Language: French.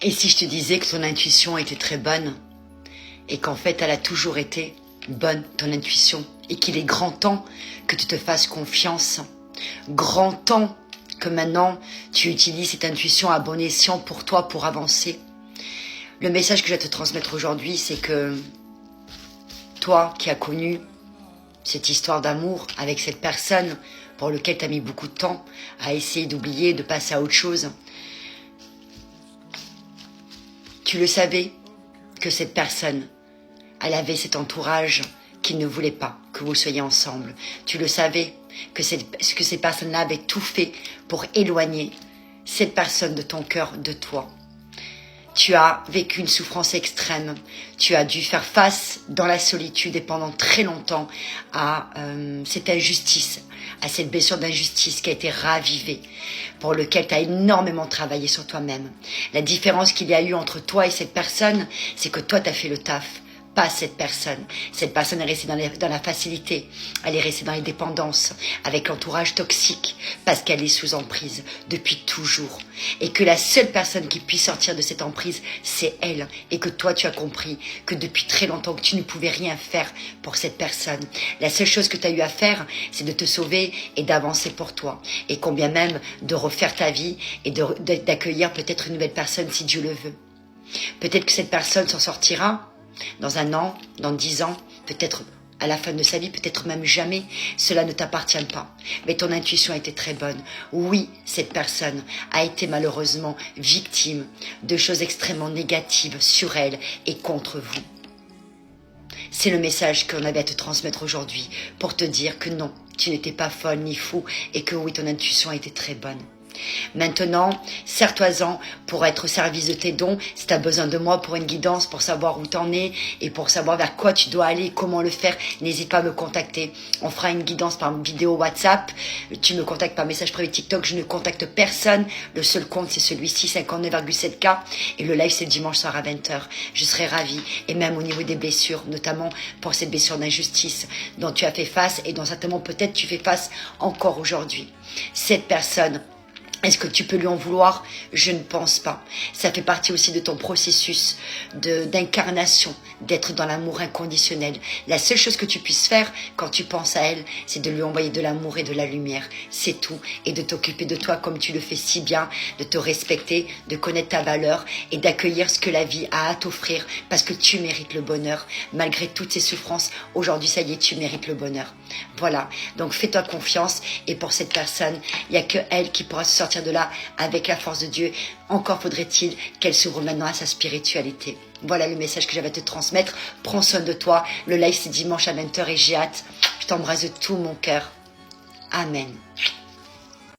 Et si je te disais que ton intuition était très bonne et qu'en fait elle a toujours été bonne, ton intuition, et qu'il est grand temps que tu te fasses confiance, grand temps que maintenant tu utilises cette intuition à bon escient pour toi, pour avancer. Le message que je vais te transmettre aujourd'hui, c'est que toi qui as connu cette histoire d'amour avec cette personne pour laquelle tu as mis beaucoup de temps à essayer d'oublier, de passer à autre chose, tu le savais que cette personne, elle avait cet entourage qui ne voulait pas que vous soyez ensemble. Tu le savais que ces personnes-là avaient tout fait pour éloigner cette personne de ton cœur, de toi. Tu as vécu une souffrance extrême. Tu as dû faire face dans la solitude et pendant très longtemps à cette injustice, à cette blessure d'injustice qui a été ravivée, pour lequel tu as énormément travaillé sur toi-même. La différence qu'il y a eu entre toi et cette personne, c'est que toi, tu as fait le taf. Pas cette personne. Cette personne est restée dans la facilité. Elle est restée dans les dépendances, avec l'entourage toxique, parce qu'elle est sous emprise depuis toujours. Et que la seule personne qui puisse sortir de cette emprise, c'est elle. Et que toi, tu as compris que depuis très longtemps, que tu ne pouvais rien faire pour cette personne. La seule chose que tu as eu à faire, c'est de te sauver et d'avancer pour toi. Et combien même de refaire ta vie et d'accueillir peut-être une nouvelle personne si Dieu le veut. Peut-être que cette personne s'en sortira dans 1 an, dans 10 ans, peut-être à la fin de sa vie, peut-être même jamais. Cela ne t'appartient pas. Mais ton intuition a été très bonne. Oui, cette personne a été malheureusement victime de choses extrêmement négatives sur elle et contre vous. C'est le message qu'on avait à te transmettre aujourd'hui pour te dire que non, tu n'étais pas folle ni fou et que oui, ton intuition a été très bonne. Maintenant, sers-toi-en pour être au service de tes dons. Si tu as besoin de moi pour une guidance, pour savoir où tu en es et pour savoir vers quoi tu dois aller, comment le faire, n'hésite pas à me contacter. On fera une guidance par vidéo WhatsApp. Tu me contactes par message privé TikTok. Je ne contacte personne. Le seul compte, c'est celui-ci, 59,7K. Et le live, c'est le dimanche soir à 20h. Je serai ravie. Et même au niveau des blessures, notamment pour cette blessure d'injustice dont tu as fait face et dont certainement peut-être tu fais face encore aujourd'hui. Cette personne, est-ce que tu peux lui en vouloir? Je ne pense pas. Ça fait partie aussi de ton processus d'incarnation, d'être dans l'amour inconditionnel. La seule chose que tu puisses faire quand tu penses à elle, c'est de lui envoyer de l'amour et de la lumière. C'est tout. Et de t'occuper de toi comme tu le fais si bien, de te respecter, de connaître ta valeur et d'accueillir ce que la vie a à t'offrir parce que tu mérites le bonheur. Malgré toutes ces souffrances, aujourd'hui, ça y est, tu mérites le bonheur. Voilà. Donc, fais-toi confiance. Et pour cette personne, il n'y a que elle qui pourra se sortir de là avec la force de Dieu. Encore faudrait-il qu'elle s'ouvre maintenant à sa spiritualité. Voilà le message que j'avais à te transmettre. Prends soin de toi. Le live c'est dimanche à 20h et j'ai hâte. Je t'embrasse de tout mon cœur. Amen.